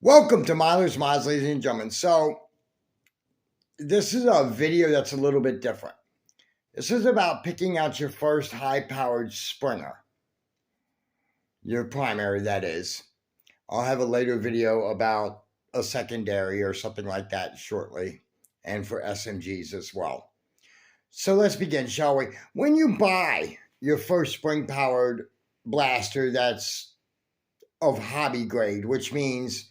Welcome to Milers Mods, ladies and gentlemen. So, this is a video that's a little bit different. This is about picking out your first high powered Springer, your primary, that is. I'll have a later video about a secondary or something like that shortly, and for SMGs as well. So, let's begin, shall we? When you buy your first spring powered blaster that's of hobby grade, which means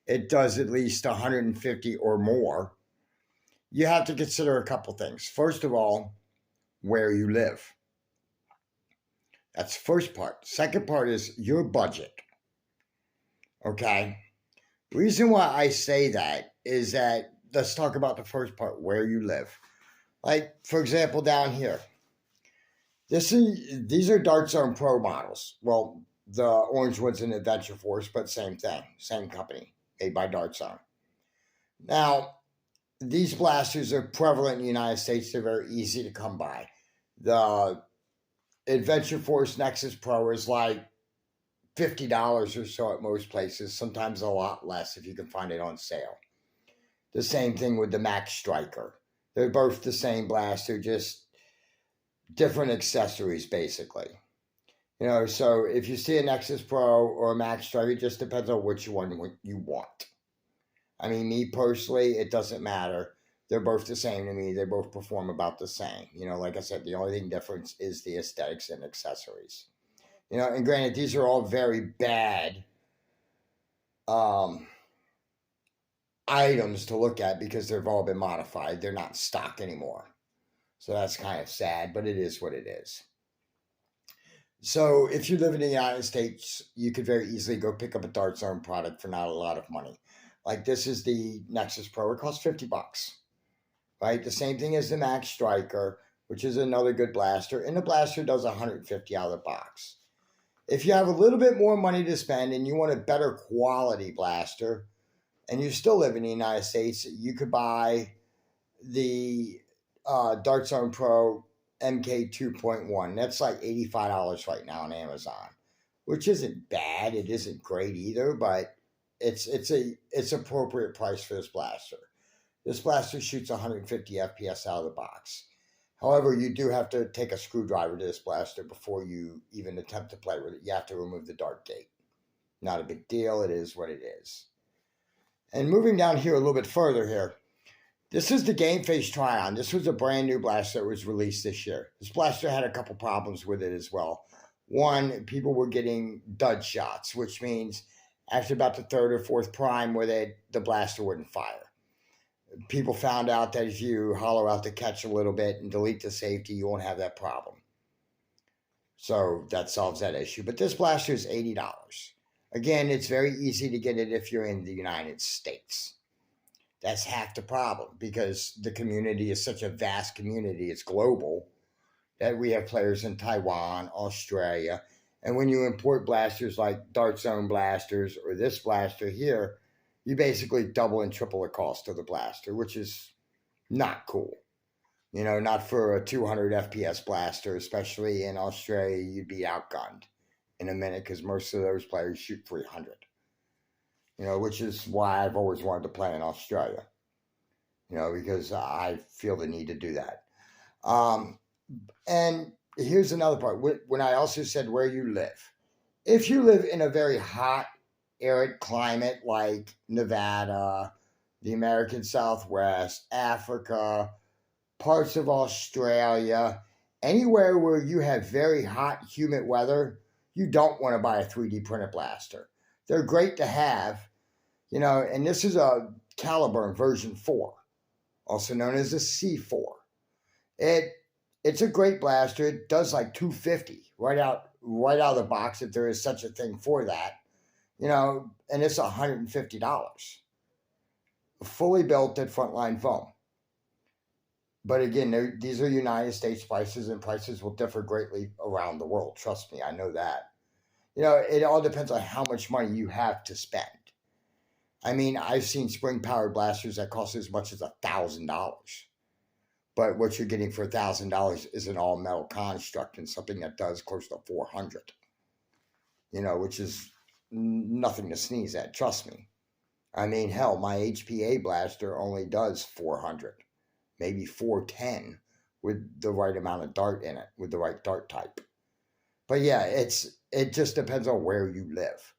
it does at least 150 or more, you have to consider a couple things. First of all, where you live. That's the first part. Second part is your budget. Okay. Reason why I say that is that let's talk about the first part, where you live. Like, for example, down here. These are Dart Zone Pro models. Well, the orange one's an Adventure Force, but same thing, same company, made by Dart Zone. Now, these blasters are prevalent in the United States. They're very easy to come by. The Adventure Force Nexus Pro is like $50 or so at most places, sometimes a lot less if you can find it on sale. The same thing with the Max Striker. They're both the same blaster, just different accessories, basically. So if you see a Nexus Pro or a Max Striker, it just depends on which one you want. I mean, me personally, it doesn't matter. They're both the same to me. They both perform about the same. Like I said, the only thing difference is the aesthetics and accessories. And granted, these are all very bad items to look at because they've all been modified. They're not stock anymore. So that's kind of sad, but it is what it is. So if you live in the United States, you could very easily go pick up a Dart Zone product for not a lot of money. Like, this is the Nexus Pro. It costs $50, right? The same thing as the Max Striker, which is another good blaster. And the blaster does 150 out of the box. If you have a little bit more money to spend and you want a better quality blaster, and you still live in the United States, you could buy the Dart Zone Pro MK 2.1. That's like $85 right now on Amazon, which isn't bad. It isn't great either, but it's appropriate price for this blaster. This blaster shoots 150 FPS out of the box. However, you do have to take a screwdriver to this blaster before you even attempt to play with it. You have to remove the dart gate. Not a big deal. It is what it is. And moving down here a little bit further here, this is the Gameface Try-On. This was a brand new blaster that was released this year. This blaster had a couple problems with it as well. One, people were getting dud shots, which means after about the third or fourth prime where the blaster wouldn't fire. People found out that if you hollow out the catch a little bit and delete the safety, you won't have that problem. So that solves that issue. But this blaster is $80. Again, it's very easy to get it if you're in the United States. That's half the problem because the community is such a vast community. It's global that we have players in Taiwan, Australia. And when you import blasters like Dart Zone blasters or this blaster here, you basically double and triple the cost of the blaster, which is not cool. Not for a 200 FPS blaster, especially in Australia, you'd be outgunned in a minute because most of those players shoot 300. Which is why I've always wanted to play in Australia, because I feel the need to do that. And here's another part. When I also said where you live. If you live in a very hot, arid climate like Nevada, the American Southwest, Africa, parts of Australia, anywhere where you have very hot, humid weather, you don't want to buy a 3D printed blaster. They're great to have, and this is a Caliburn version 4, also known as a C4. It's a great blaster. It does like 250 right out of the box if there is such a thing for that, and it's $150. Fully built at Frontline Foam. But again, these are United States prices, and prices will differ greatly around the world. Trust me, I know that. It all depends on how much money you have to spend. I mean, I've seen spring-powered blasters that cost as much as $1,000. But what you're getting for $1,000 is an all-metal construct and something that does close to 400. Which is nothing to sneeze at, trust me. I mean, hell, my HPA blaster only does 400, maybe 410 with the right amount of dart in it, with the right dart type. But yeah, it just depends on where you live.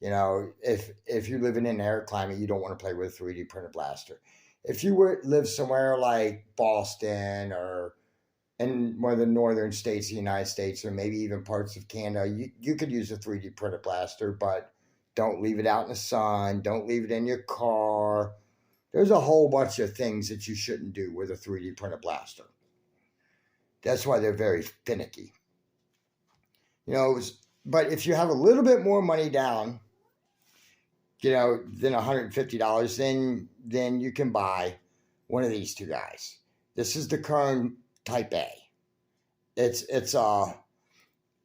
If you're living in an air climate, you don't want to play with a 3D printed blaster. If you live somewhere like Boston or in one of the northern states of the United States, or maybe even parts of Canada, you could use a 3D printed blaster, but don't leave it out in the sun. Don't leave it in your car. There's a whole bunch of things that you shouldn't do with a 3D printed blaster. That's why they're very finicky. You know, but if you have a little bit more money down, than $150, then you can buy one of these two guys. This is the Kern Type A. It's a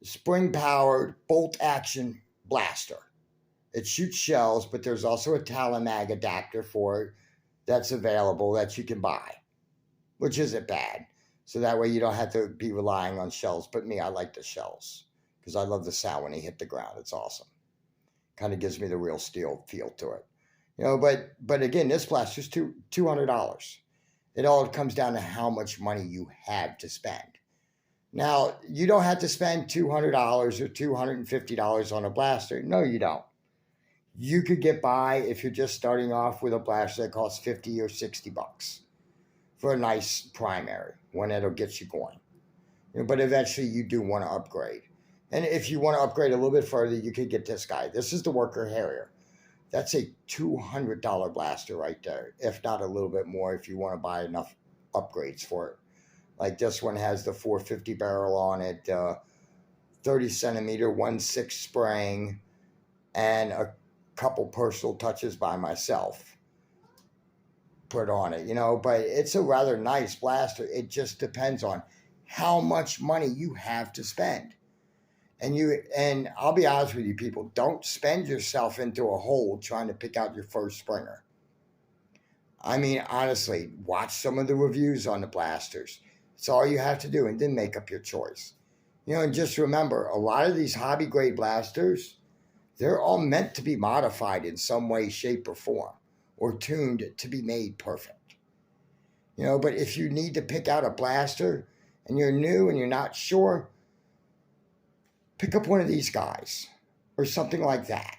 spring powered bolt action blaster. It shoots shells, but there's also a Talon mag adapter for it that's available that you can buy, which isn't bad. So that way you don't have to be relying on shells. But me, I like the shells because I love the sound when they hit the ground. It's awesome. Kind of gives me the real steel feel to it. But again, this blaster's $200. It all comes down to how much money you have to spend. Now, you don't have to spend $200 or $250 on a blaster. No, you don't. You could get by if you're just starting off with a blaster that costs 50 or 60 bucks for a nice primary, one that'll get you going. But eventually you do want to upgrade. And if you want to upgrade a little bit further, you could get this guy. This is the Worker Harrier. That's a $200 blaster right there, if not a little bit more if you want to buy enough upgrades for it. Like this one has the 450 barrel on it, 30 centimeter 1/6 spring, and a couple personal touches by myself put on it, but it's a rather nice blaster. It just depends on how much money you have to spend. And I'll be honest with you, people, don't spend yourself into a hole trying to pick out your first springer. I mean, honestly, watch some of the reviews on the blasters. It's all you have to do, and then make up your choice. And just remember, a lot of these hobby grade blasters, they're all meant to be modified in some way, shape, or form, or tuned to be made perfect. But if you need to pick out a blaster and you're new and you're not sure, pick up one of these guys or something like that.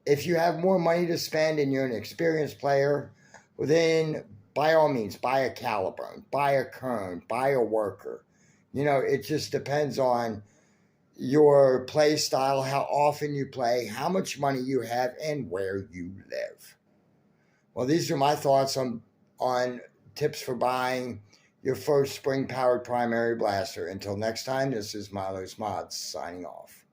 If you have more money to spend and you're an experienced player, well then by all means, buy a Caliburn, buy a Kern, buy a Worker. It just depends on your play style, how often you play, how much money you have, and where you live. Well, these are my thoughts on tips for buying your first spring-powered primary blaster. Until next time, this is Milo's Mods signing off.